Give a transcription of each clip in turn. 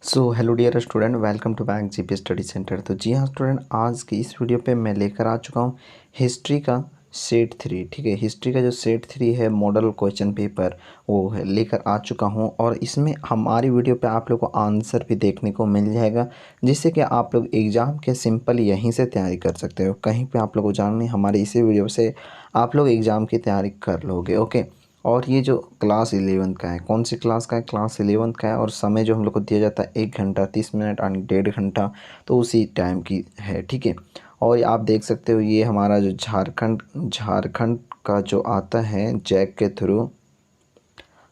So hello dear student, welcome to bank GP study centre. तो जी हाँ student, आज की इस वीडियो पे मैं लेकर आ चुका हूँ हिस्ट्री का सेट 3। ठीक है, हिस्ट्री का जो सेट 3 है मॉडल क्वेश्चन पेपर वो है लेकर आ चुका हूँ। और इसमें हमारी वीडियो पे आप लोग को आंसर भी देखने को मिल जाएगा, जिससे कि आप लोग एग्ज़ाम के सिंपल यहीं से तैयारी कर सकते हो। कहीं पे आप लोग को जानने हमारे इसी वीडियो से आप लोग एग्ज़ाम की तैयारी कर लोगे। ओके, और ये जो क्लास 11 का है, कौन सी क्लास का है? क्लास 11 का है। और समय जो हम लोग को दिया जाता है 1 घंटा 30 मिनट और 1.5 घंटा, तो उसी टाइम की है। ठीक है, और आप देख सकते हो ये हमारा जो झारखंड का जो आता है जैक के थ्रू,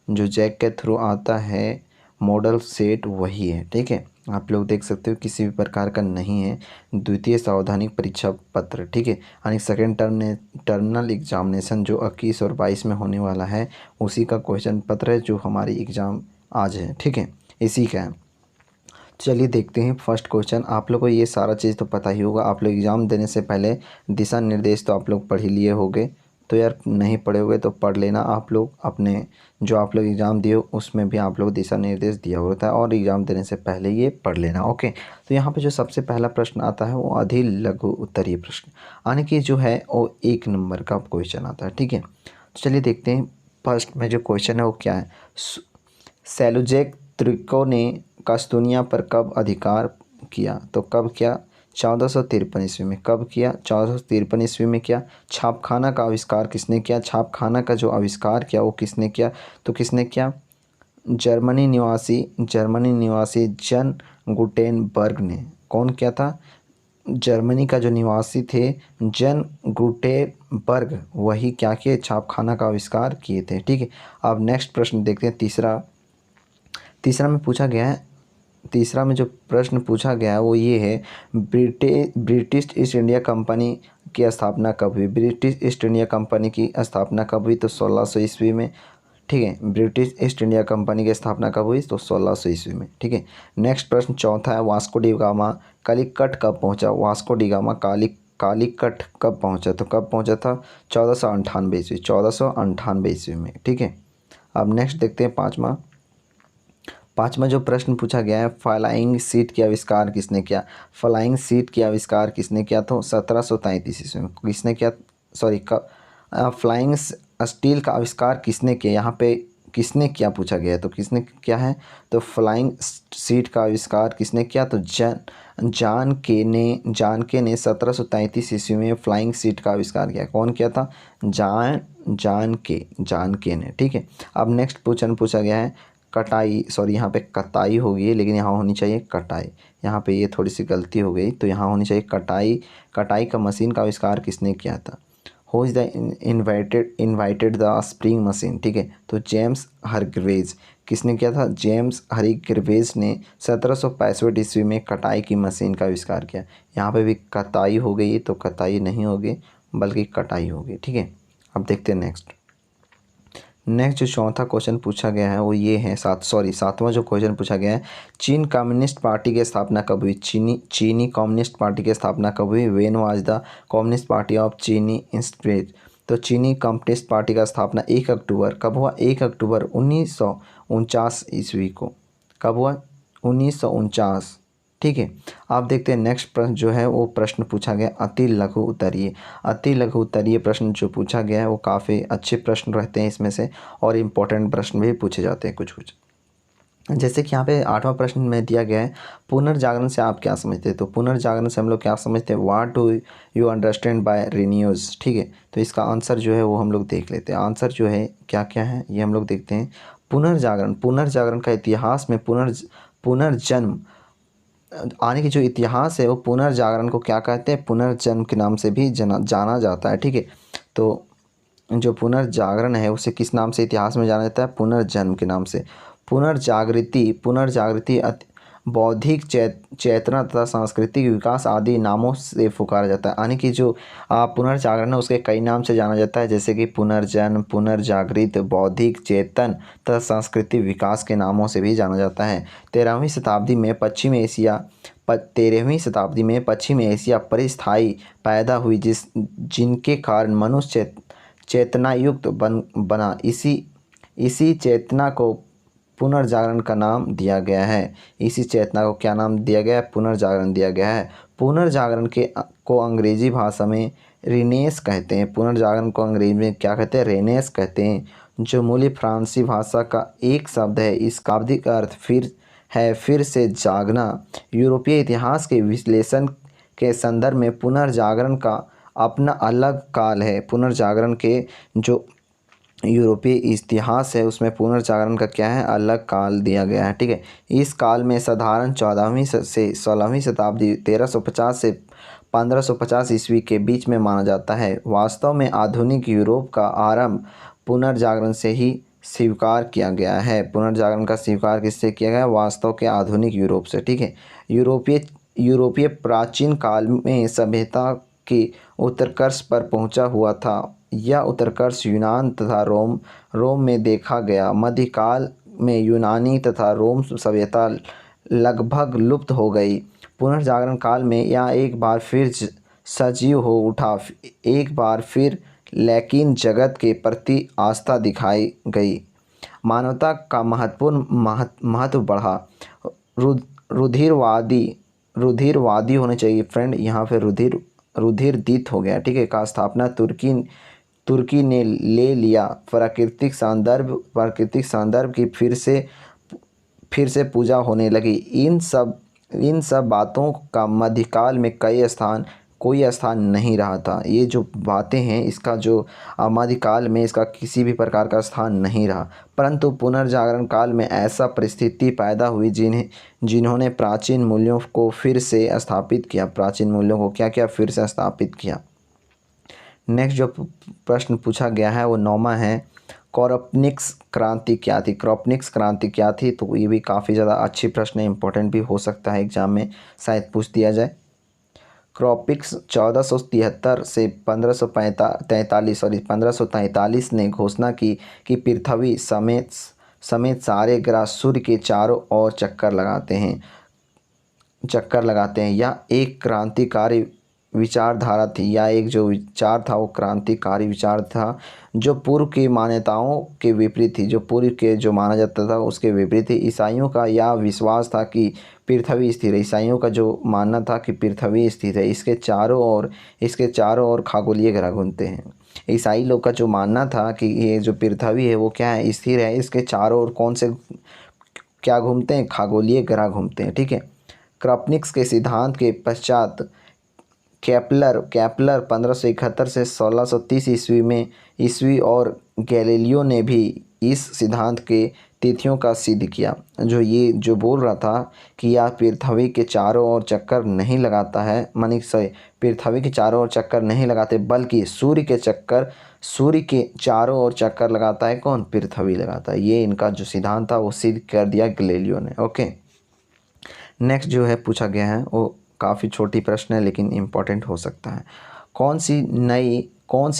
जो जैक के थ्रू आता है मॉडल सेट वही है। ठीक है, आप लोग देख सकते हो किसी भी प्रकार का नहीं है। द्वितीय सावधानिक परीक्षा पत्र, ठीक है, यानी सेकेंड टर्मिनल एग्जामिनेशन जो 21 और 22 में होने वाला है, उसी का क्वेश्चन पत्र है जो हमारी एग्ज़ाम आज है। ठीक है, इसी का है। चलिए देखते हैं फर्स्ट क्वेश्चन। आप लोग को ये सारा चीज़ तो पता ही होगा, आप लोग एग्ज़ाम देने से पहले दिशा निर्देश तो आप लोग पढ़ ही लिए होंगे। तो यार नहीं पढ़े होगे तो पढ़ लेना आप लोग, अपने जो आप लोग एग्ज़ाम दिए उसमें भी आप लोग दिशा निर्देश दिया होता है, और एग्ज़ाम देने से पहले ये पढ़ लेना। ओके, तो यहाँ पे जो सबसे पहला प्रश्न आता है वो अधि लघु उत्तरीय प्रश्न, यानी कि जो है वो 1 नंबर का क्वेश्चन आता है। ठीक है, तो चलिए देखते हैं फर्स्ट में जो क्वेश्चन है वो क्या है। सेल्यूजेक तुर्कों ने कस्तूनिया पर कब अधिकार किया? तो कब किया? 1453 ईस्वी में। कब किया? 1453 ईस्वी में किया। छापखाना का आविष्कार किसने किया? छापखाना का जो आविष्कार किया वो किसने किया? तो किसने किया? जर्मनी निवासी जन गुटेनबर्ग ने। कौन किया था? जर्मनी का जो निवासी थे जन गुटेनबर्ग, वही क्या किए? छापखाना का आविष्कार किए थे। ठीक है, अब नेक्स्ट प्रश्न देखते हैं। तीसरा में पूछा गया है, तीसरा में जो प्रश्न पूछा गया है वो ये है, ब्रिटिश ईस्ट इंडिया कंपनी की स्थापना कब हुई? ब्रिटिश ईस्ट इंडिया कंपनी की स्थापना कब हुई? तो 1600 ईस्वी में। ठीक है, ब्रिटिश ईस्ट इंडिया कंपनी की स्थापना कब हुई? तो 1600 ईस्वी में। ठीक है, नेक्स्ट प्रश्न चौथा है, वास्को डी गामा कालीकट कब पहुंचा? वास्को डी गामा कालीकट कब पहुंचा? तो कब पहुंचा था? 1498 ईस्वी, 1498 ईस्वी में। ठीक है, अब नेक्स्ट देखते हैं पाँचवा जो प्रश्न पूछा गया है, फ्लाइंग सीट की आविष्कार किसने किया? फ्लाइंग सीट की आविष्कार किसने किया? तो 1733 ईस्वी में। किसने किया? सॉरी, फ्लाइंग स्टील का आविष्कार किसने किया? यहाँ पे किसने किया पूछा गया है, तो किसने क्या है? तो फ्लाइंग सीट का आविष्कार किसने किया? तो जान के ने 1733 ईस्वी में फ्लाइंग सीट का आविष्कार किया। कौन किया था? जान के ने। ठीक है, अब नेक्स्ट क्वेश्चन पूछा गया है, कटाई, सॉरी यहाँ पे कताई होगी लेकिन यहाँ होनी चाहिए कटाई। यहाँ पे ये थोड़ी सी गलती हो गई, तो यहाँ होनी चाहिए कटाई का मशीन का आविष्कार किसने किया था? Who is the invited the spring machine. ठीक है, तो जेम्स हरग्रीव्स। किसने किया था? जेम्स हरग्रीव्स ने 1765 ईस्वी में कटाई की मशीन का आविष्कार किया। यहाँ पे भी कताई हो गई, तो कताई नहीं होगी बल्कि कटाई होगी। ठीक है, अब देखते हैं नेक्स्ट जो चौथा क्वेश्चन पूछा गया है वो ये है, सातवां जो क्वेश्चन पूछा गया है, चीन कम्युनिस्ट पार्टी की स्थापना कब हुई? चीनी कम्युनिस्ट पार्टी की स्थापना कब हुई? When was the communist party of चीनी इंस्टीट्यूट? तो चीनी कम्युनिस्ट पार्टी का स्थापना 1 अक्टूबर कब हुआ? 1 अक्टूबर 1949 ईस्वी को। कब हुआ? 1949। ठीक है, आप देखते हैं नेक्स्ट प्रश्न जो है वो प्रश्न पूछा गया अति लघु उत्तरीय प्रश्न जो पूछा गया है वो काफ़ी अच्छे प्रश्न रहते हैं इसमें से, और इम्पोर्टेंट प्रश्न भी पूछे जाते हैं कुछ। जैसे कि यहाँ पे 8वां प्रश्न में दिया गया है, पुनर्जागरण से आप क्या समझते हैं? तो पुनर्जागरण से हम लोग क्या समझते हैं? What do you understand by renews? ठीक है, तो इसका आंसर जो है वो हम लोग देख लेते हैं। आंसर जो है क्या क्या है ये हम लोग देखते हैं। पुनर्जागरण का इतिहास में पुनर्जन्म आने की जो इतिहास है वो पुनर्जागरण को क्या कहते हैं? पुनर्जन्म के नाम से भी जाना जाता है। ठीक है, तो जो पुनर्जागरण है उसे किस नाम से इतिहास में जाना जाता है? पुनर्जन्म के नाम से। पुनर्जागृति बौद्धिक चेतना तथा सांस्कृतिक विकास आदि नामों से पुकारा जाता है। यानी कि जो पुनर्जागरण है उसके कई नाम से जाना जाता है, जैसे कि पुनर्जन्म, पुनर्जागृत, बौद्धिक चेतन तथा सांस्कृतिक विकास के नामों से भी जाना जाता है। 13वीं शताब्दी में पश्चिमी एशिया परिस्थाई पैदा हुई जिनके कारण मनुष्य चेतना युक्त बना। इसी चेतना को पुनर्जागरण का नाम दिया गया है। इसी चेतना को क्या नाम दिया गया है? पुनर्जागरण दिया गया है। पुनर्जागरण को अंग्रेजी भाषा में रिनेस कहते हैं। पुनर्जागरण को अंग्रेजी में क्या कहते हैं? रेनेस कहते हैं, जो मूल फ्रांसीसी भाषा का एक शब्द है। इस शाब्दिक का अर्थ फिर से जागना। यूरोपीय इतिहास के विश्लेषण के संदर्भ में पुनर्जागरण का अपना अलग काल है। पुनर्जागरण के जो यूरोपीय इतिहास है उसमें पुनर्जागरण का क्या है? अलग काल दिया गया है। ठीक है, इस काल में साधारण 14वीं से 16वीं शताब्दी 1350 से 1550 ईस्वी के बीच में माना जाता है। वास्तव में आधुनिक यूरोप का आरंभ पुनर्जागरण से ही स्वीकार किया गया है। पुनर्जागरण का स्वीकार किससे किया गया? वास्तव के आधुनिक यूरोप से। ठीक है, यूरोपीय प्राचीन काल में सभ्यता की उत्कर्ष पर पहुंचा हुआ था। यह उत्कर्ष यूनान तथा रोम में देखा गया। मध्यकाल में यूनानी तथा रोम सभ्यता लगभग लुप्त हो गई। पुनर्जागरण काल में यह एक बार फिर सजीव हो उठा, एक बार फिर, लेकिन जगत के प्रति आस्था दिखाई गई। मानवता का महत्व बढ़ा। रुधिरवादी होने चाहिए फ्रेंड, यहाँ पे रुधिरदीत हो गया। ठीक है, का स्थापना तुर्की ने ले लिया। प्राकृतिक सौंदर्य की फिर से पूजा होने लगी। इन सब बातों का मध्यकाल में कोई स्थान नहीं रहा था। ये जो बातें हैं इसका जो मध्यकाल में इसका किसी भी प्रकार का स्थान नहीं रहा। परंतु पुनर्जागरण काल में ऐसा परिस्थिति पैदा हुई जिन्होंने प्राचीन मूल्यों को फिर से स्थापित किया। प्राचीन मूल्यों को क्या किया? फिर से स्थापित किया। नेक्स्ट जो प्रश्न पूछा गया है वो 9वां है, कोपरनिकस क्रांति क्या थी? कोपरनिकस क्रांति क्या थी? तो ये भी काफ़ी ज़्यादा अच्छी प्रश्न है, इंपॉर्टेंट भी हो सकता है, एग्जाम में शायद पूछ दिया जाए। कोपरनिकस 1473 से 1543 ने घोषणा की कि पृथ्वी समेत सारे ग्रह सूर्य के चारों ओर चक्कर लगाते हैं। यह एक क्रांतिकारी विचारधारा थी। या एक जो विचार था वो क्रांतिकारी विचार था, जो पूर्व की मान्यताओं के विपरीत थी। जो पूर्व के जो माना जाता था उसके विपरीत थी। ईसाइयों का यह विश्वास था कि पृथ्वी स्थिर है। ईसाइयों का जो मानना था कि पृथ्वी स्थिर है, इसके चारों ओर खगोलीय ग्रह घूमते हैं। ईसाई लोग का जो मानना था कि ये जो पृथ्वी है वो क्या है? स्थिर है। इसके चारों ओर कौन से क्या घूमते हैं? खगोलीय ग्रह घूमते हैं। ठीक है, कोपरनिकस के सिद्धांत के पश्चात केपलर 1571 से 1630 ईस्वी और गैलीलियो ने भी इस सिद्धांत के तिथियों का सिद्ध किया। जो बोल रहा था कि यह पृथ्वी के चारों ओर चक्कर नहीं लगाता है, पृथ्वी के चारों ओर चक्कर नहीं लगाते, बल्कि सूर्य के चारों ओर चक्कर लगाता है। कौन? पृथ्वी लगाता है। ये इनका जो सिद्धांत था वो सिद्ध कर दिया गैलीलियो ने। ओके, नेक्स्ट जो है पूछा गया है वो काफ़ी छोटी प्रश्न है लेकिन इम्पोर्टेंट हो सकता है। कौन सी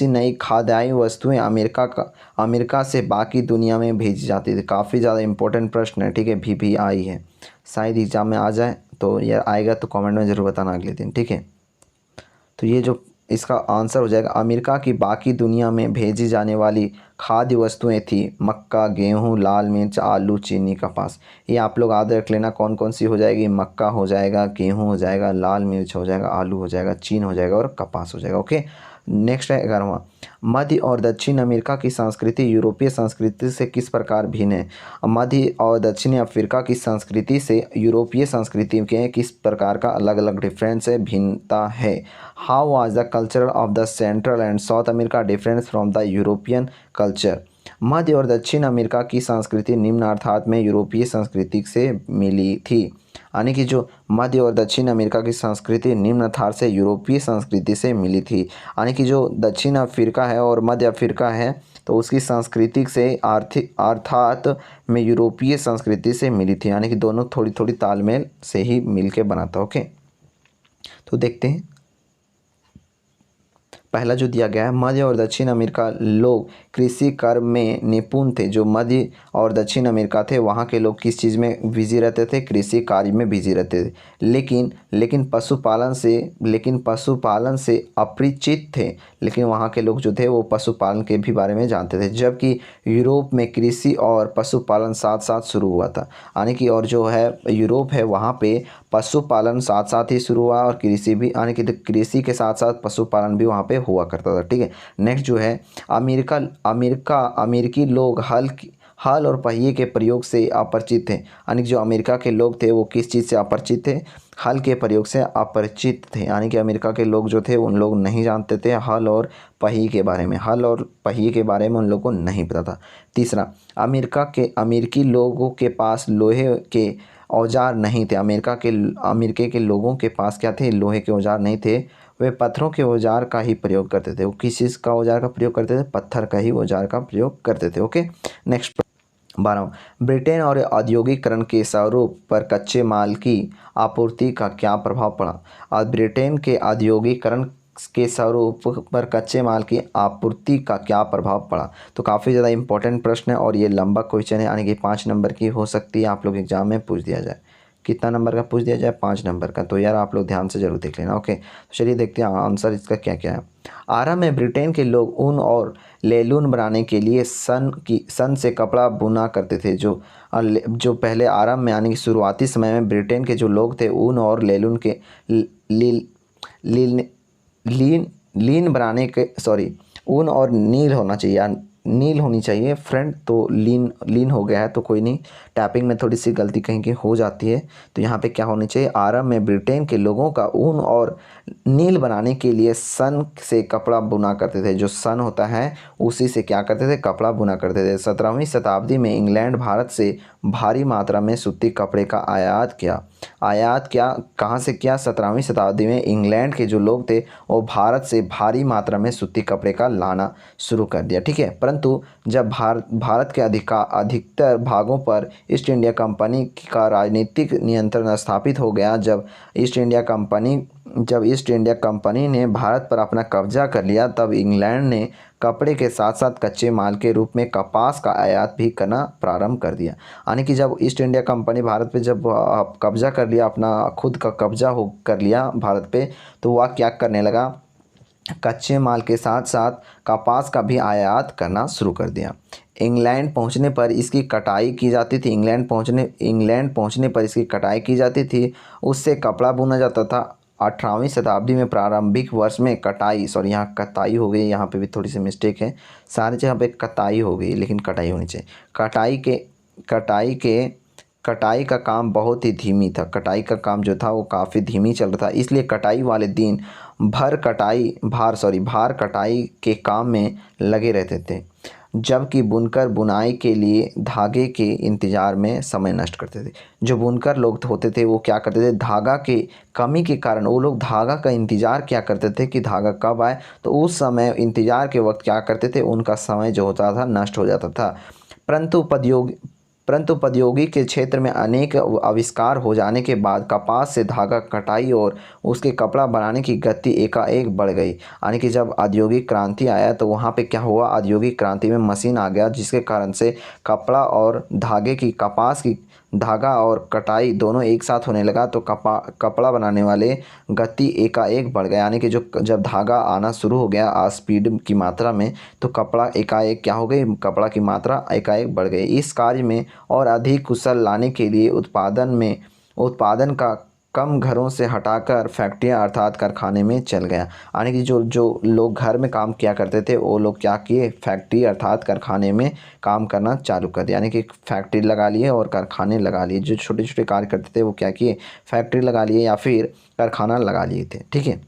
नई खाद्यान्न वस्तुएं अमेरिका से बाकी दुनिया में भेजी जाती थी? काफ़ी ज़्यादा इम्पोर्टेंट प्रश्न है। ठीक है, VPI है, शायद एग्जाम में आ जाए, तो यह आएगा तो कमेंट में ज़रूर बताना अगले दिन। ठीक है, तो ये जो इसका आंसर हो जाएगा, अमेरिका की बाकी दुनिया में भेजी जाने वाली खाद्य वस्तुएं थी मक्का, गेहूं, लाल मिर्च, आलू, चीनी, कपास। ये आप लोग याद रख लेना कौन कौन सी हो जाएगी। मक्का हो जाएगा, गेहूं हो जाएगा, लाल मिर्च हो जाएगा, आलू हो जाएगा, चीन हो जाएगा और कपास हो जाएगा। ओके, नेक्स्ट है 11वां, मध्य और दक्षिण अमेरिका की संस्कृति यूरोपीय संस्कृति से किस प्रकार भिन्न है? मध्य और दक्षिण अफ्रीका की संस्कृति से यूरोपीय संस्कृति के किस प्रकार का अलग अलग डिफरेंस है, भिन्नता है? How was the culture of the central and south America difference from the European culture? मध्य और दक्षिण अमेरिका की संस्कृति निम्न अर्थात में यूरोपीय संस्कृति से मिली थी। यानी कि जो मध्य और दक्षिण अमेरिका की संस्कृति निम्न अर्थात से यूरोपीय संस्कृति से मिली थी। यानी कि जो दक्षिण अफ्रीका है और मध्य अफ्रीका है तो उसकी संस्कृति से अर्थात में यूरोपीय संस्कृति से मिली थी। यानी कि दोनों थोड़ी थोड़ी तालमेल से ही मिल के बना था। ओके, तो देखते हैं पहला जो दिया गया है, मध्य और दक्षिण अमेरिका लोग कृषि कर्म में निपुण थे। जो मध्य और दक्षिण अमेरिका थे वहाँ के लोग किस चीज़ में बिजी रहते थे? कृषि कार्य में बिजी रहते थे। लेकिन पशुपालन से अपरिचित थे। लेकिन वहाँ के लोग जो थे वो पशुपालन के भी बारे में जानते थे। जबकि यूरोप में कृषि और पशुपालन साथ साथ शुरू हुआ था। यानी कि और जो है यूरोप है वहाँ पे पशुपालन साथ साथ ही शुरू हुआ और कृषि भी, यानी कि कृषि के साथ साथ पशुपालन भी वहाँ पे हुआ करता था। ठीक है। नेक्स्ट जो है अमेरिकी लोग हल और पहिए के प्रयोग से अपरिचित थे। यानी कि जो अमेरिका के लोग थे वो किस चीज़ से अपरिचित थे? हल के प्रयोग से अपरिचित थे। यानी कि अमेरिका के लोग जो थे उन लोग नहीं जानते थे हल और पहिए के बारे में। हल और पहिए के बारे में उन लोगों को नहीं पता था। तीसरा, अमेरिकी लोगों के पास लोहे के औजार नहीं थे। अमेरिका के लोगों के पास क्या थे? लोहे के औजार नहीं थे। वे पत्थरों के औजार का ही प्रयोग करते थे। वो किस चीज़ का औजार का प्रयोग करते थे? पत्थर का ही औजार का प्रयोग करते थे। ओके। नेक्स्ट 12, ब्रिटेन और औद्योगिकरण के स्वरूप पर कच्चे माल की आपूर्ति का क्या प्रभाव पड़ा? और ब्रिटेन के औद्योगिकरण के स्वरूप पर कच्चे माल की आपूर्ति का क्या प्रभाव पड़ा? तो काफ़ी ज़्यादा इंपॉर्टेंट प्रश्न है और ये लंबा क्वेश्चन है, यानी कि 5 नंबर की हो सकती है। आप लोग एग्जाम में पूछ दिया जाए। कितना नंबर का पूछ दिया जाए? 5 नंबर का। तो यार आप लोग ध्यान से जरूर देख लेना। ओके, तो चलिए देखते हैं आंसर इसका क्या क्या है। आरंभ में ब्रिटेन के लोग ऊन और लेलून बनाने के लिए सन से कपड़ा बुना करते थे। जो पहले आरंभ में यानी कि शुरुआती समय में ब्रिटेन के जो लोग थे ऊन और लेलून के लीन बनाने के, सॉरी, ऊन और नील होना चाहिए यार, नील होनी चाहिए फ्रेंड। तो लीन हो गया है तो कोई नहीं, टैपिंग में थोड़ी सी गलती कहीं की हो जाती है। तो यहाँ पे क्या होनी चाहिए? आरंभ में ब्रिटेन के लोगों का ऊन और नील बनाने के लिए सन से कपड़ा बुना करते थे। जो सन होता है उसी से क्या करते थे? कपड़ा बुना करते थे। 17वीं शताब्दी में इंग्लैंड भारत से भारी मात्रा में सूती कपड़े का आयात कहाँ से किया? 17वीं शताब्दी में इंग्लैंड के जो लोग थे वो भारत से भारी मात्रा में सूती कपड़े का लाना शुरू कर दिया। ठीक है। परंतु जब भारत के अधिकतर भागों पर ईस्ट इंडिया कंपनी का राजनीतिक नियंत्रण स्थापित हो गया, जब ईस्ट इंडिया कंपनी ने भारत पर अपना कब्जा कर लिया, तब इंग्लैंड ने कपड़े के साथ साथ कच्चे माल के रूप में कपास का आयात भी करना प्रारंभ कर दिया। यानी कि जब ईस्ट इंडिया कंपनी भारत पे जब कब्जा कर लिया, अपना खुद का कब्जा कर लिया भारत पे, तो वह क्या करने लगा? कच्चे माल के साथ साथ कपास का भी आयात करना शुरू कर दिया। इंग्लैंड पहुंचने पर इसकी कटाई की जाती थी। इंग्लैंड पहुंचने पर इसकी कटाई की जाती थी। उससे कपड़ा बुना जाता था। 18वीं शताब्दी में प्रारंभिक वर्ष में यहाँ कताई हो गई, यहाँ पे भी थोड़ी सी मिस्टेक है, सारी जगह पे कताई हो गई लेकिन कटाई होनी चाहिए। कटाई का काम बहुत ही धीमी था। कटाई का काम जो था वो काफ़ी धीमी चल रहा था, इसलिए कटाई वाले दिन भार कटाई के काम में लगे रहते थे, जबकि बुनकर बुनाई के लिए धागे के इंतज़ार में समय नष्ट करते थे। जो बुनकर लोग होते थे वो क्या करते थे? धागा के कमी के कारण वो लोग धागा का इंतज़ार क्या करते थे कि धागा कब आए, तो उस समय इंतज़ार के वक्त क्या करते थे? उनका समय जो होता था नष्ट हो जाता था। परंतु प्रौद्योगिकी के क्षेत्र में अनेक आविष्कार हो जाने के बाद कपास से धागा कटाई और उसके कपड़ा बनाने की गति एकाएक बढ़ गई। यानी कि जब औद्योगिक क्रांति आया तो वहाँ पे क्या हुआ? औद्योगिक क्रांति में मशीन आ गया, जिसके कारण से कपड़ा और कपास की धागा और कटाई दोनों एक साथ होने लगा। तो कपड़ा बनाने वाले गति एकाएक बढ़ गया। यानी कि जब धागा आना शुरू हो गया स्पीड की मात्रा में, तो कपड़ा एकाएक क्या हो गई? कपड़ा की मात्रा एकाएक बढ़ गई। इस कार्य में और अधिक कुशल लाने के लिए उत्पादन का कम घरों से हटाकर फैक्ट्रियां अर्थात कारखाने में चल गया। यानी कि जो लोग घर में काम किया करते थे वो लोग क्या किए? फैक्ट्री अर्थात कारखाने में काम करना चालू कर दिया। यानी कि फैक्ट्री लगा लिए और कारखाने लगा लिए। जो छोटे छोटे कार्य करते थे वो क्या किए? फैक्ट्री लगा लिए या फिर कारखाना लगा लिए थे। ठीक है।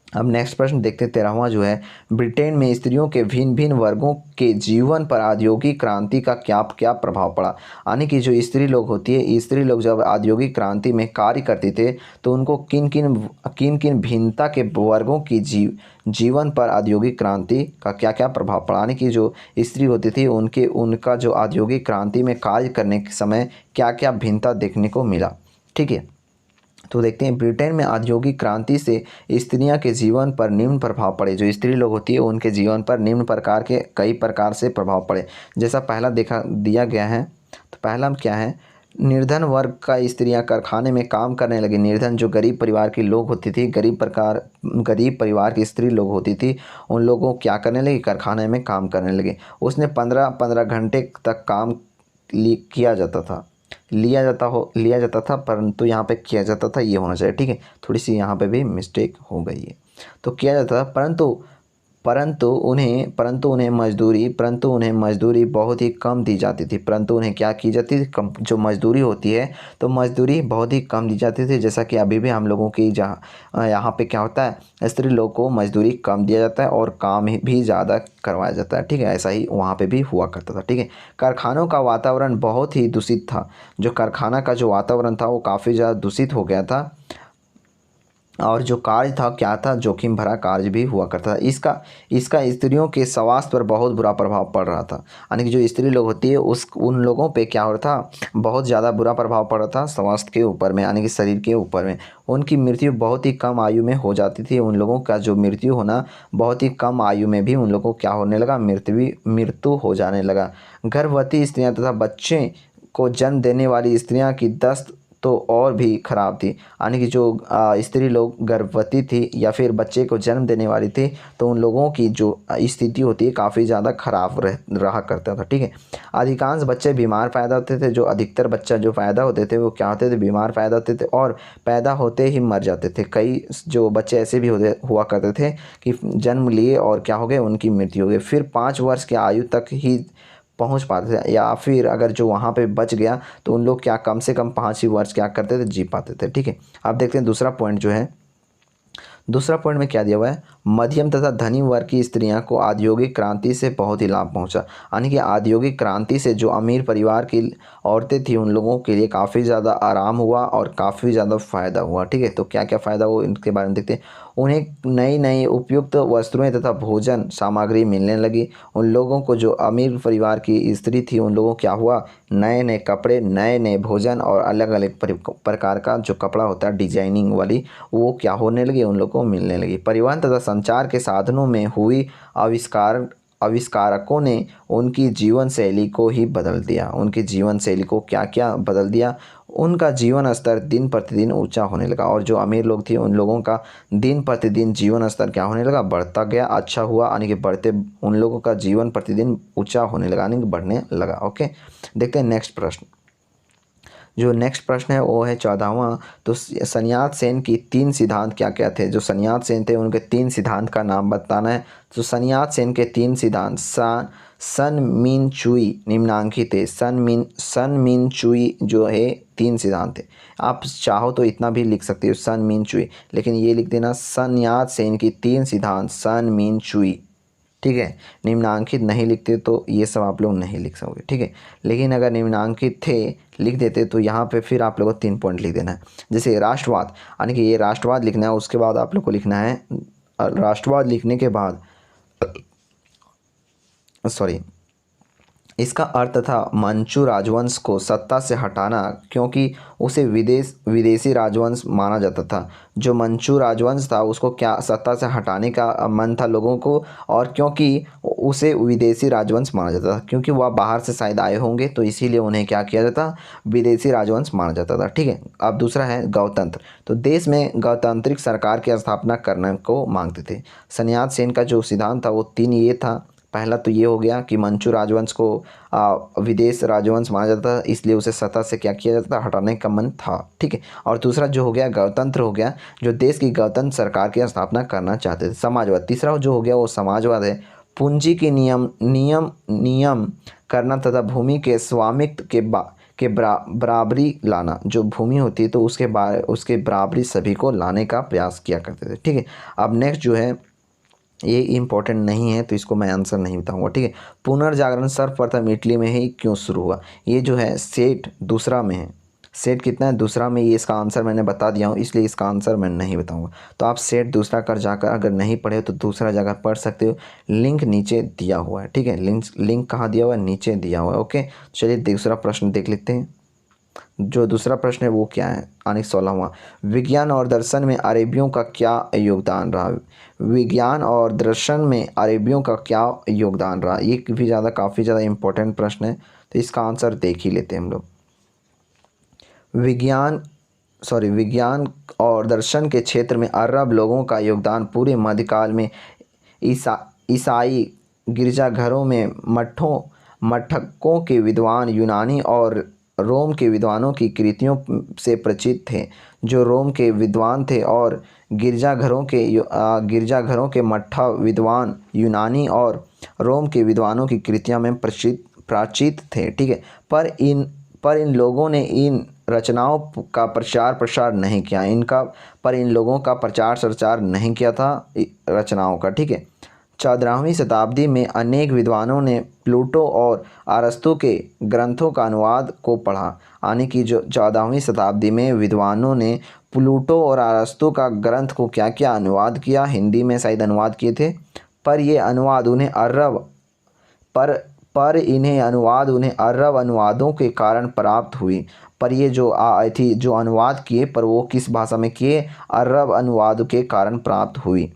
अब नेक्स्ट प्रश्न देखते हैं 13वां जो है, ब्रिटेन में स्त्रियों के भिन्न भिन्न वर्गों के जीवन पर औद्योगिक क्रांति का क्या क्या प्रभाव पड़ा। यानी कि जो स्त्री लोग होती है, स्त्री लोग जब औद्योगिक क्रांति में कार्य करते थे तो उनको किन किन भिन्नता के वर्गों की जीवन पर औद्योगिक क्रांति का क्या क्या प्रभाव पड़ा। यानी कि जो स्त्री होती थी उनका जो औद्योगिक क्रांति में कार्य करने के समय क्या क्या भिन्नता देखने को मिला। ठीक है। तो देखते हैं ब्रिटेन में औद्योगिक क्रांति से स्त्रियां के जीवन पर निम्न प्रभाव पड़े। जो स्त्री लोग होती है उनके जीवन पर निम्न प्रकार के कई प्रकार से प्रभाव पड़े। जैसा पहला देखा दिया गया है, तो पहला क्या है, निर्धन वर्ग का स्त्रियां कारखाने में काम करने लगी। निर्धन जो गरीब परिवार के लोग होती थी, गरीब परिवार की स्त्री लोग होती थी, उन लोगों को क्या करने लगी, कारखाने में काम करने लगे। उसने 15-15 घंटे तक काम किया जाता था, लिया जाता था, परंतु यहाँ पे किया जाता था, ये होना चाहिए, ठीक है। थोड़ी सी यहाँ पे भी मिस्टेक हो गई है। तो किया जाता था, परंतु उन्हें मजदूरी बहुत ही कम दी जाती थी। परंतु उन्हें क्या की जाती थी, कम जो मजदूरी होती है तो मजदूरी बहुत ही कम दी जाती थी। जैसा कि अभी भी हम लोगों की यहाँ पे क्या होता है, स्त्री लोग को मजदूरी कम दिया जाता है और काम भी ज़्यादा करवाया जाता है, ठीक है। ऐसा ही वहाँ पे भी हुआ करता था, ठीक है। कारखानों का वातावरण बहुत ही दूषित था। जो कारखाना का जो वातावरण था वो काफ़ी ज़्यादा दूषित हो गया था, और जो कार्य था क्या था, जोखिम भरा कार्य भी हुआ करता था। इसका स्त्रियों के स्वास्थ्य पर बहुत बुरा प्रभाव पड़ रहा था। यानी कि जो स्त्री लोग होती है उन लोगों पे क्या हो रहा था, बहुत ज़्यादा बुरा प्रभाव पड़ रहा था स्वास्थ्य के ऊपर में, यानी कि शरीर के ऊपर में। उनकी मृत्यु बहुत ही कम आयु में हो जाती थी। उन लोगों का जो मृत्यु होना बहुत ही कम आयु में भी उन लोगों को क्या होने लगा, मृत्यु हो जाने लगा। गर्भवती स्त्रियाँ तथा बच्चे को जन्म देने वाली स्त्रियाँ की दस्त तो और भी ख़राब थी। यानी कि जो स्त्री लोग गर्भवती थी या फिर बच्चे को जन्म देने वाली थी, तो उन लोगों की जो स्थिति होती है काफ़ी ज़्यादा ख़राब रहा करता था, ठीक है। अधिकांश बच्चे बीमार पैदा होते थे। जो अधिकतर बच्चा जो पैदा होते थे वो क्या होते थे, बीमार पैदा होते थे और पैदा होते ही मर जाते थे। कई जो बच्चे ऐसे भी हुआ करते थे कि जन्म लिए और क्या हो गए, उनकी मृत्यु हो गई। फिर 5 वर्ष की आयु तक ही पहुंच पाते थे, या फिर अगर जो वहाँ पे बच गया तो उन लोग क्या कम से कम 5 ही वर्ष क्या करते थे, जी पाते थे, ठीक है। अब देखते हैं दूसरा पॉइंट जो है, दूसरा पॉइंट में क्या दिया हुआ है, मध्यम तथा धनी वर्ग की स्त्रियां को औद्योगिक क्रांति से बहुत ही लाभ पहुंचा। यानी कि औद्योगिक क्रांति से जो अमीर परिवार की औरतें थी उन लोगों के लिए काफ़ी ज़्यादा आराम हुआ और काफ़ी ज़्यादा फ़ायदा हुआ, ठीक है। तो क्या क्या फ़ायदा हुआ इनके बारे में देखते हैं। उन्हें नई नई उपयुक्त वस्त्रें तथा भोजन सामग्री मिलने लगी। उन लोगों को जो अमीर परिवार की स्त्री थी उन लोगों को क्या हुआ, नए नए कपड़े, नए नए भोजन और अलग अलग प्रकार का जो कपड़ा होता है डिजाइनिंग वाली, वो क्या होने लगी, उन लोगों को मिलने लगी। परिवहन तथा संचार के साधनों में हुई आविष्कारकों ने उनकी जीवन शैली को ही बदल दिया। उनकी जीवन शैली को क्या क्या बदल दिया, उनका जीवन स्तर दिन प्रतिदिन ऊंचा होने लगा। और जो अमीर लोग थे उन लोगों का दिन प्रतिदिन जीवन स्तर क्या होने लगा, बढ़ता गया, अच्छा हुआ, यानी कि बढ़ते उन लोगों का जीवन प्रतिदिन ऊंचा होने लगा, यानी कि बढ़ने लगा। ओके, देखते हैं नेक्स्ट प्रश्न। जो नेक्स्ट प्रश्न है वो है 14वां। तो सन्यात सेन की 3 सिद्धांत क्या क्या थे। जो सन्यात सेन थे उनके 3 सिद्धांत का नाम बताना है। तो सन्यात सेन के 3 सिद्धांत सन मिन चुई निम्नांकित थे। सन मिन चुई जो है 3 सिद्धांत थे। आप चाहो तो इतना भी लिख सकते हो सन मिन चुई, लेकिन ये लिख देना सन्यात सेन की 3 सिद्धांत सन मिन चुई, ठीक है। निम्नांकित नहीं लिखते तो ये सब आप लोग नहीं लिख सकोगे, ठीक है। लेकिन अगर निम्नांकित थे लिख देते तो यहाँ पे फिर आप लोगों को 3 पॉइंट लिख देना है। जैसे राष्ट्रवाद, यानी कि ये राष्ट्रवाद लिखना है, उसके बाद आप लोग को लिखना है राष्ट्रवाद लिखने के बाद इसका अर्थ था मंचू राजवंश को सत्ता से हटाना, क्योंकि उसे विदेशी राजवंश माना जाता था। जो मंचू राजवंश था उसको क्या सत्ता से हटाने का मन था लोगों को, और क्योंकि उसे विदेशी राजवंश माना जाता था, क्योंकि वह बाहर से शायद आए होंगे तो इसीलिए उन्हें क्या किया जाता, विदेशी राजवंश माना जाता था, ठीक है। अब दूसरा है गणतंत्र। तो देश में गणतांत्रिक सरकार की स्थापना करने को मांगते थे। सन्यात सेन का जो सिद्धांत था वो 3 ये था। पहला तो ये हो गया कि मंचू राजवंश को विदेश राजवंश माना जाता था, इसलिए उसे सत्ता से क्या किया जाता था, हटाने का मन था, ठीक है। और दूसरा जो हो गया गणतंत्र हो गया, जो देश की गणतंत्र सरकार की स्थापना करना चाहते थे। समाजवाद तीसरा जो हो गया वो समाजवाद है। पूंजी के नियम करना तथा भूमि के स्वामित्व के बराबरी लाना। जो भूमि होती है तो उसके बराबरी सभी को लाने का प्रयास किया करते थे, ठीक है। अब नेक्स्ट जो है ये इम्पोर्टेंट नहीं है तो इसको मैं आंसर नहीं बताऊंगा, ठीक है। पुनर्जागरण सर्वप्रथम इटली में ही क्यों शुरू हुआ। ये जो है सेट दूसरा में है। सेट कितना है, दूसरा में। ये इसका आंसर मैंने बता दिया हूँ, इसलिए इसका आंसर मैं नहीं बताऊंगा। तो आप सेट दूसरा कर जाकर अगर नहीं पढ़े तो दूसरा जगह पढ़ सकते हो। लिंक नीचे दिया हुआ है, ठीक है। लिंक कहाँ दिया हुआ है, नीचे दिया हुआ है। ओके, चलिए दूसरा प्रश्न देख लेते हैं। जो दूसरा प्रश्न है वो क्या है, यानी 16वां, विज्ञान और दर्शन में अरबियों का क्या योगदान रहा। विज्ञान और दर्शन में अरबियों का क्या योगदान रहा, ये भी काफ़ी ज़्यादा इम्पोर्टेंट प्रश्न है, तो इसका आंसर देख ही लेते हैं हम लोग। विज्ञान और दर्शन के क्षेत्र में अरब लोगों का योगदान पूरे मध्यकाल में ईसाई गिरजाघरों में मठकों के विद्वान यूनानी और रोम के विद्वानों की कृतियों से परिचित थे। जो रोम के विद्वान थे और गिरजाघरों के मठ विद्वान यूनानी और रोम के विद्वानों की कृतियों में प्राचित थे, ठीक है। पर इन लोगों ने इन रचनाओं का प्रचार प्रसार नहीं किया, इन लोगों का प्रचार प्रसार नहीं किया था रचनाओं का, ठीक है। 14वीं शताब्दी में अनेक विद्वानों ने प्लूटो और अरस्तु के ग्रंथों का अनुवाद को पढ़ा, यानी कि जो 14वीं शताब्दी में विद्वानों ने प्लूटो और अरस्तु का ग्रंथ को क्या क्या अनुवाद किया, हिंदी में शायद अनुवाद किए थे, पर ये अनुवाद उन्हें अरब अनुवादों के कारण प्राप्त हुई। पर ये जो अनुवाद किए, पर वो किस भाषा में किए, अरब अनुवाद के कारण प्राप्त हुई।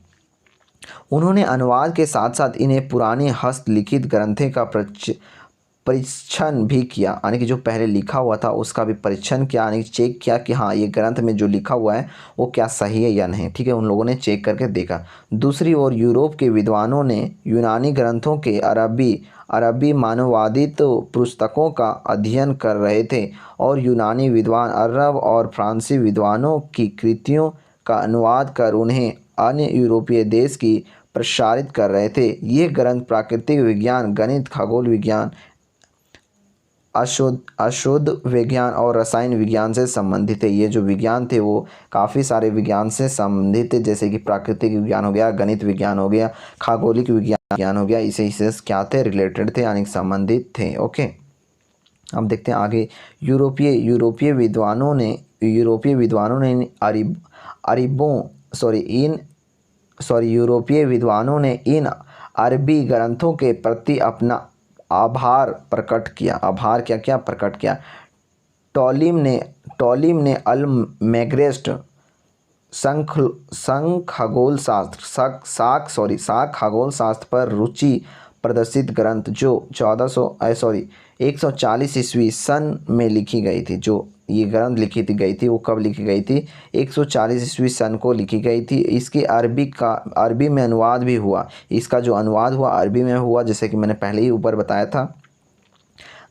उन्होंने अनुवाद के साथ साथ इन्हें पुराने हस्तलिखित ग्रंथों का परीक्षण भी किया, यानी कि जो पहले लिखा हुआ था उसका भी परीक्षण किया, यानी चेक किया कि हाँ ये ग्रंथ में जो लिखा हुआ है वो क्या सही है या नहीं, ठीक है। उन लोगों ने चेक करके देखा। दूसरी ओर यूरोप के विद्वानों ने यूनानी ग्रंथों के अरबी मानवादित पुस्तकों का अध्ययन कर रहे थे और यूनानी विद्वान अरब और फ्रांसीसी विद्वानों की कृतियों का अनुवाद कर उन्हें अन्य यूरोपीय देश की प्रसारित कर रहे थे। ये ग्रंथ प्राकृतिक विज्ञान, गणित, खगोल विज्ञान, अशुद्ध विज्ञान और रसायन विज्ञान से संबंधित है। ये जो विज्ञान थे वो काफ़ी सारे विज्ञान से संबंधित है, जैसे कि प्राकृतिक विज्ञान हो गया, गणित विज्ञान हो गया, खगोलिक विज्ञान हो गया, इसे क्या थे, रिलेटेड थे, यानी संबंधित थे। ओके, अब देखते हैं आगे। यूरोपीय विद्वानों ने यूरोपीय विद्वानों ने इन अरबी ग्रंथों के प्रति अपना आभार प्रकट किया। टॉलिम ने अलमेग्रेस्ट शाक खगोल शास्त्र पर रुचि प्रदर्शित ग्रंथ जो 140 ईस्वी सन में लिखी गई थी। जो ये ग्रंथ गई थी वो कब लिखी गई थी, 140 ईस्वी सन को लिखी गई थी। इसके अरबी में अनुवाद भी हुआ। इसका जो अनुवाद हुआ अरबी में हुआ, जैसे कि मैंने पहले ही ऊपर बताया था।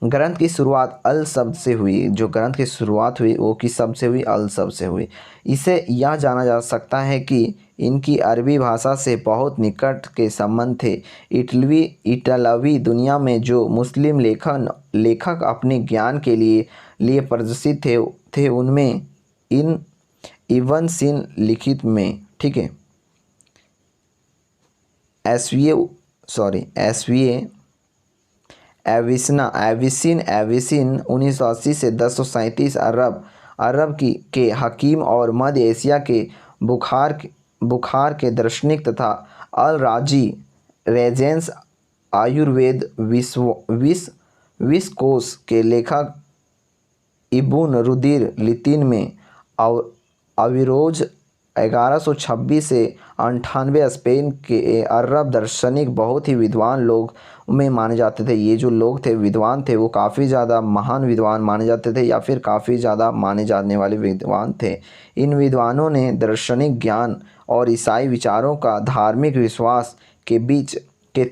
ग्रंथ की शुरुआत अल शब्द से हुई। जो ग्रंथ की शुरुआत हुई वो किस शब्द से हुई, अल शब्द से हुई। इसे यह जाना जा सकता है कि इनकी अरबी भाषा से बहुत निकट के संबंध थे। इटलवी दुनिया में जो मुस्लिम लेखक अपने ज्ञान के लिए प्रदर्शित थे उनमें इब्न सीना लिखित में, ठीक है, एविसिन 1980 से 1037 अरब के हकीम और मध्य एशिया के बुखार के दार्शनिक तथा अल राजी रेजेंस आयुर्वेद विश्वकोश के लेखक इब्न रुदिर लितिन में अविरोज 1126 से 98 स्पेन के अरब दार्शनिक बहुत ही विद्वान लोग में माने जाते थे। ये जो लोग थे, विद्वान थे, वो काफ़ी ज़्यादा महान विद्वान माने जाते थे या फिर काफ़ी ज़्यादा माने जाने वाले विद्वान थे। इन विद्वानों ने दार्शनिक ज्ञान और ईसाई विचारों का धार्मिक विश्वास के बीच के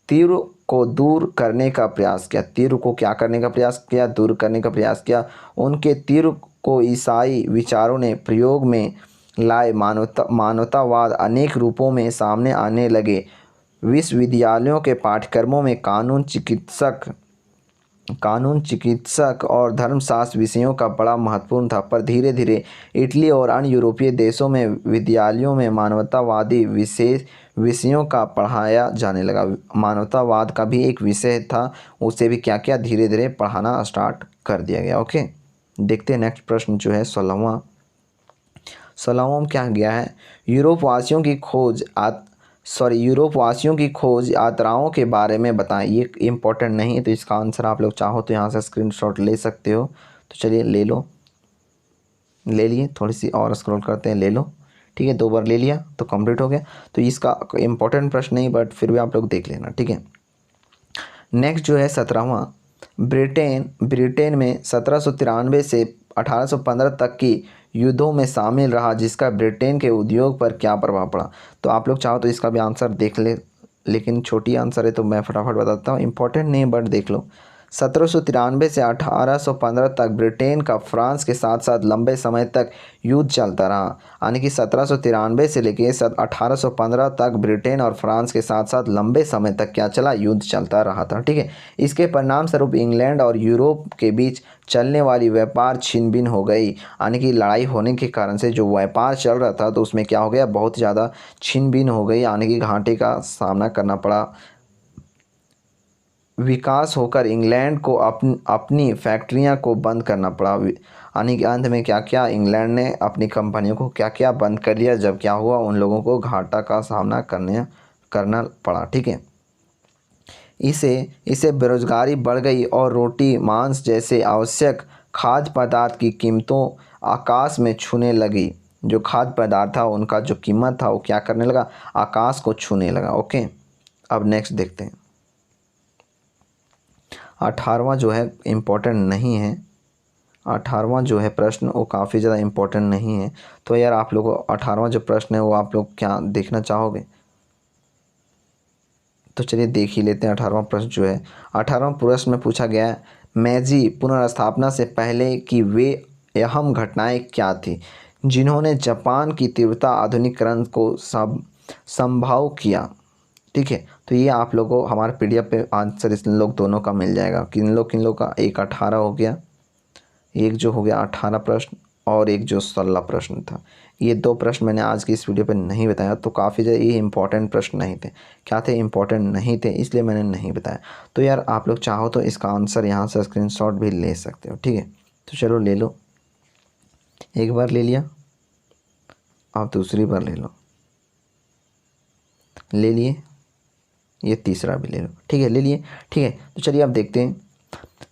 तीर को दूर करने का प्रयास किया। तीर को क्या करने का प्रयास किया, दूर करने का प्रयास किया। उनके तीर को ईसाई विचारों ने प्रयोग में लाए। मानवतावाद अनेक रूपों में सामने आने लगे। विश्वविद्यालयों के पाठ्यक्रमों में कानून, चिकित्सक और धर्मशास्त्र विषयों का बड़ा महत्वपूर्ण था, पर धीरे धीरे इटली और अन्य यूरोपीय देशों में विद्यालयों में मानवतावादी विषयों का पढ़ाया जाने लगा। मानवतावाद का भी एक विषय था, उसे भी क्या क्या धीरे धीरे पढ़ाना स्टार्ट कर दिया गया। ओके, देखते हैं नेक्स्ट प्रश्न जो है 16वां में क्या गया है। यूरोपवासियों की खोज यात्राओं के बारे में बताएं। ये इम्पोर्टेंट नहीं है, तो इसका आंसर आप लोग चाहो तो यहाँ से स्क्रीनशॉट ले सकते हो। तो चलिए ले लो, ले लिए, थोड़ी सी और स्क्रॉल करते हैं, ले लो, ठीक है, 2 बार ले लिया तो कंप्लीट हो गया। तो इसका इम्पोर्टेंट प्रश्न नहीं, बट फिर भी आप लोग देख लेना, ठीक है। नेक्स्ट जो है 17वां, ब्रिटेन में 1793 से 1815 तक की युद्धों में शामिल रहा, जिसका ब्रिटेन के उद्योग पर क्या प्रभाव पड़ा। तो आप लोग चाहो तो इसका भी आंसर देख ले, लेकिन छोटी आंसर है तो मैं फटाफट बताता हूँ, इंपॉर्टेंट नहीं बट देख लो। 1793 से 1815 तक ब्रिटेन का फ्रांस के साथ साथ लंबे समय तक युद्ध चलता रहा, यानी कि 1793 से लेकर 1815 तक ब्रिटेन और फ्रांस के साथ साथ लंबे समय तक क्या चला, युद्ध चलता रहा था, ठीक है। इसके परिणाम स्वरूप इंग्लैंड और यूरोप के बीच चलने वाली व्यापार छिन भिन हो गई, यानी कि लड़ाई होने के कारण से जो व्यापार चल रहा था तो उसमें क्या हो गया, बहुत ज़्यादा छिन भिन हो गई, यानी कि घाटे का सामना करना पड़ा। विकास होकर इंग्लैंड को अपनी फैक्ट्रियां को बंद करना पड़ा, यानी कि अंत में क्या किया, इंग्लैंड ने अपनी कंपनियों को क्या किया, बंद कर लिया। जब क्या हुआ, उन लोगों को घाटा का सामना करना पड़ा, ठीक है। इसे बेरोजगारी बढ़ गई और रोटी मांस जैसे आवश्यक खाद्य पदार्थ की कीमतों आकाश में छूने लगी। जो खाद्य पदार्थ था उनका जो कीमत था वो क्या करने लगा, आकाश को छूने लगा। ओके, अब नेक्स्ट देखते हैं। 18वां जो है इम्पोर्टेंट नहीं है, 18वां जो है प्रश्न वो काफ़ी ज़्यादा इम्पोर्टेंट नहीं है। तो यार आप लोगों को 18वां जो प्रश्न है वो आप लोग क्या देखना चाहोगे, तो चलिए देख ही लेते हैं। 18वां प्रश्न जो है, 18वां प्रश्न में पूछा गया है, मेजी पुनर्स्थापना से पहले की वे अहम घटनाएं क्या थी जिन्होंने जापान की तीव्रता आधुनिकीकरण को संभव किया, ठीक है। तो ये आप लोगों को हमारे PDF पे आंसर इस लोग दोनों का मिल जाएगा। किन लोग का, एक 18 हो गया, एक जो हो गया 18 प्रश्न और एक जो 16 प्रश्न था। ये 2 प्रश्न मैंने आज की इस वीडियो पे नहीं बताया, तो काफ़ी ज़्यादा ये इंपॉर्टेंट प्रश्न नहीं थे। क्या थे, इंपॉर्टेंट नहीं थे, इसलिए मैंने नहीं बताया। तो यार आप लोग चाहो तो इसका आंसर यहाँ से स्क्रीनशॉट भी ले सकते हो, ठीक है। तो चलो ले लो, एक बार ले लिया, आप दूसरी बार ले लो, ले लिए, ये तीसरा भी ले लो, ठीक है, ले लिए, ठीक है। तो चलिए अब देखते हैं।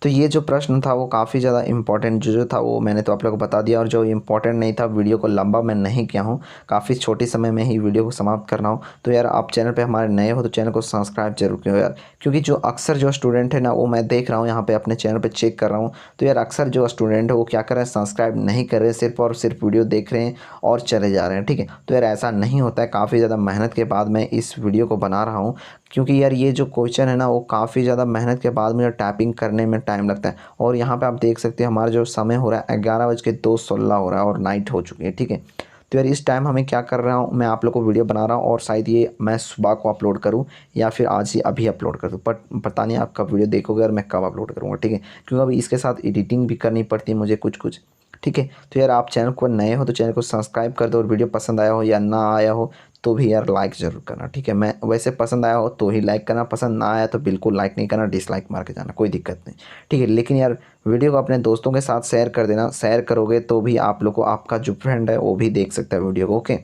तो ये जो प्रश्न था वो काफ़ी ज़्यादा इंपॉर्टेंट जो था वो मैंने तो आप लोगों को बता दिया, और जो इंपॉर्टेंट नहीं था वीडियो को लंबा मैं नहीं किया हूँ, काफ़ी छोटे समय में ही वीडियो को समाप्त करना हो। तो यार आप चैनल पे हमारे नए हो तो चैनल को सब्सक्राइब जरूर करो यार, क्योंकि जो अक्सर जो स्टूडेंट है ना वो मैं देख रहा हूँ यहाँ पे अपने चैनल पर चेक कर रहा हूँ, तो यार अक्सर जो स्टूडेंट है वो क्या कर रहे हैं, सब्सक्राइब नहीं कर रहे, सिर्फ और सिर्फ वीडियो देख रहे हैं और चले जा रहे हैं, ठीक है। तो यार ऐसा नहीं होता है, काफ़ी ज़्यादा मेहनत के बाद मैं इस वीडियो को बना रहा हूँ, क्योंकि यार ये जो क्वेश्चन है ना वो काफ़ी ज़्यादा मेहनत के बाद मुझे टाइपिंग करने में टाइम लगता है। और यहाँ पे आप देख सकते हैं हमारा जो समय हो रहा है 11:02 हो रहा है और नाइट हो चुकी है, ठीक है। तो यार इस टाइम हमें क्या कर रहा हूँ, मैं आप लोग को वीडियो बना रहा हूँ और शायद ये मैं सुबह को अपलोड करूँ या फिर आज ही अभी अपलोड कर दूँ, बट पता नहीं आप कब वीडियो देखोगे और मैं कब अपलोड करूँगा, ठीक है। क्योंकि अभी इसके साथ एडिटिंग भी करनी पड़ती है मुझे कुछ, ठीक है। तो यार आप चैनल को नए हो तो चैनल को सब्सक्राइब कर दो, और वीडियो पसंद आया हो या ना आया हो तो भी यार लाइक ज़रूर करना, ठीक है। मैं वैसे पसंद आया हो तो ही लाइक करना, पसंद ना आया तो बिल्कुल लाइक नहीं करना, डिसलाइक मार के जाना, कोई दिक्कत नहीं, ठीक है। लेकिन यार वीडियो को अपने दोस्तों के साथ शेयर कर देना, शेयर करोगे तो भी आप लोग को, आपका जो फ्रेंड है वो भी देख सकता है वीडियो को, ओके।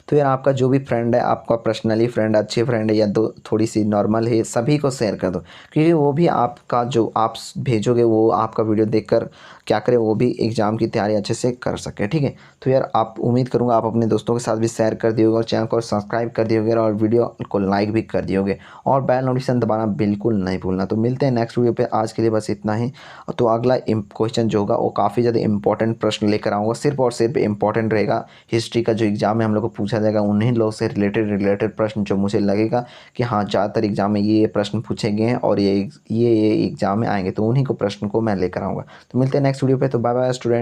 तो यार आपका जो भी फ्रेंड है, आपका पर्सनली फ्रेंड, अच्छे फ्रेंड है या दो थोड़ी सी नॉर्मल है, सभी को शेयर कर दो, क्योंकि वो भी आपका जो आप भेजोगे वो आपका वीडियो देखकर क्या करे, वो भी एग्ज़ाम की तैयारी अच्छे से कर सके, ठीक है। तो यार आप उम्मीद करूँगा आप अपने दोस्तों के साथ भी शेयर कर दियोगे और चैनल को सब्सक्राइब कर दियोगे और वीडियो को लाइक भी कर दियोगे और बेल नोटिफिकेशन दबाना बिल्कुल नहीं भूलना। तो मिलते हैं नेक्स्ट वीडियो पे, आज के लिए बस इतना ही। तो अगला क्वेश्चन जो होगा वो काफ़ी ज़्यादा इंपॉर्टेंट प्रश्न लेकर आऊँगा, सिर्फ और सिर्फ इंपॉर्टेंट रहेगा। हिस्ट्री का जो एग्ज़ाम है हम लोग को पूछा जाएगा, उन्हीं लोग से रिलेटेड प्रश्न जो मुझे लगेगा कि हाँ ज़्यादातर एग्जाम में ये प्रश्न पूछे गए हैं और ये एग्जाम में आएंगे, तो उन्हीं को प्रश्न को मैं लेकर आऊँगा। तो मिलते हैं नेक्स्ट वीडियो पे, तो बाय बाय स्टूडेंट।